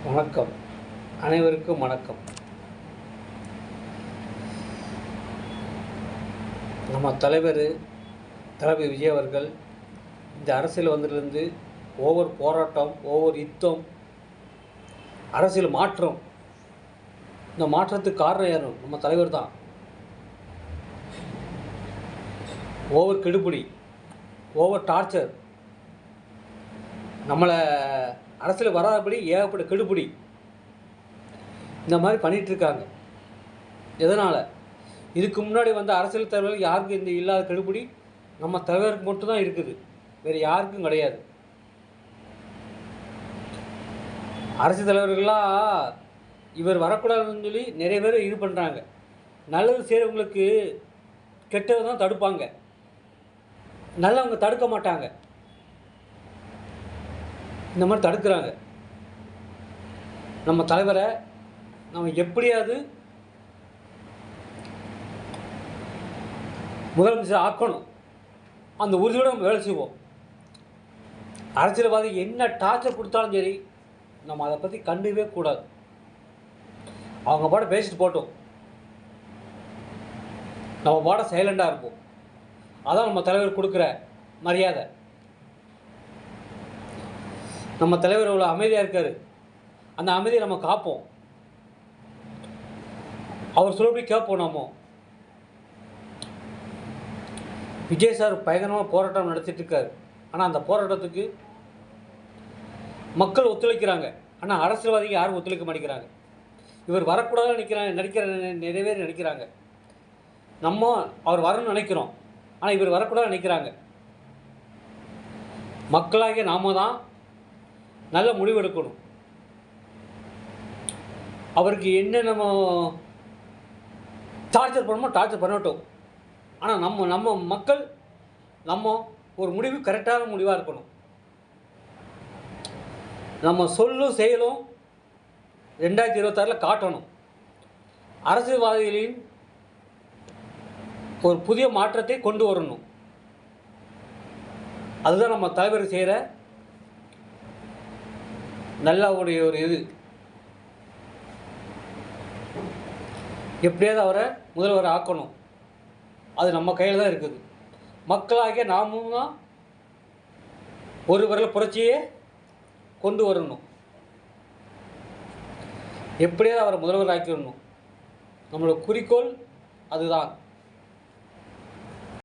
வணக்கம். அனைவருக்கும் வணக்கம். நம்ம தலைவர் தளபதி விஜய் அவர்கள் இந்த அரசியல் வந்ததுலேருந்து ஒவ்வொரு போராட்டம், ஒவ்வொரு யுத்தம், அரசியல் மாற்றம். இந்த மாற்றத்துக்கு காரணம் யார்? நம்ம தலைவர் தான். ஓவர் கெடுபிடி, ஓவர் டார்ச்சர், நம்மளை அரசியல் வராதபடி ஏகப்பட்ட கெடுபிடி இந்த மாதிரி பண்ணிகிட்ருக்காங்க. எதனால்? இதுக்கு முன்னாடி வந்த அரசியல் தலைவர்கள் யாருக்கும் இந்த இல்லாத கெடுபிடி நம்ம தலைவருக்கு மட்டும்தான் இருக்குது, வேறு யாருக்கும் கிடையாது. அரசியல் தலைவர்கள்லாம் இவர் வரக்கூடாதுன்னு சொல்லி நிறைய பேர் இது பண்ணுறாங்க. நல்லது செய்கிறவங்களுக்கு கெட்டது தான் தடுப்பாங்க, நல்லவங்க தடுக்க மாட்டாங்க. இந்த மாதிரி தடுக்கிறாங்க. நம்ம தலைவரை நம்ம எப்படியாவது முதலமைச்சர் ஆக்கணும், அந்த உறுதியோடு நம்ம வேலை செய்வோம். அரசியல்வாதி என்ன டார்ச்சர் கொடுத்தாலும் சரி, நம்ம அதை பற்றி கண்டுக்கவே கூடாது. அவங்க பாட பேசிட்டு போட்டோம், நம்ம பாட சைலண்டாக இருப்போம். அதான் நம்ம தலைவர் கொடுக்குற மரியாதை. நம்ம தலைவர் இவ்வளோ அமைதியாக இருக்கார், அந்த அமைதியை நம்ம காப்போம். அவர் சொல்லப்படி கேட்போம். நம்ம விஜய் சார் பயங்கரமாக போராட்டம் நடத்திட்டுருக்கார். ஆனால் அந்த போராட்டத்துக்கு மக்கள் ஒத்துழைக்கிறாங்க. ஆனால் அரசியல்வாதிகள் யாரும் ஒத்துழைக்க மாட்டேங்கிறாங்க. இவர் வரக்கூடாதுன்னு நடிக்கிற நிறைய பேர் நினைக்கிறாங்க. நம்ம அவர் வரணும்னு நினைக்கிறோம், ஆனால் இவர் வரக்கூடாதுன்னு நினைக்கிறாங்க. மக்களாகிய நாம தான் நல்ல முடிவு எடுக்கணும். அவருக்கு என்ன நம்ம டார்ச்சர் பண்ணணுமோ டார்ச்சர் பண்ணட்டும். ஆனால் நம்ம மக்கள் நம்ம ஒரு முடிவு கரெக்டான முடிவாக இருக்கணும். நம்ம சொல்லும் செயலும் 2026 காட்டணும். அரசியல்வாதிகளின் ஒரு புதிய மாற்றத்தை கொண்டு வரணும். அதுதான் நம்ம தலைவர் செய்கிற நல்ல ஒரு இது. எப்படியாவது அவரை முதல்வர் ஆக்கணும். அது நம்ம கையில் தான் இருக்குது. மக்களாகிய நாமும் தான் ஒரு விரல் புரட்சியே கொண்டு வரணும். எப்படியாவது அவரை முதல்வர் ஆக்கிடணும். நம்மளோட குறிக்கோள் அதுதான்.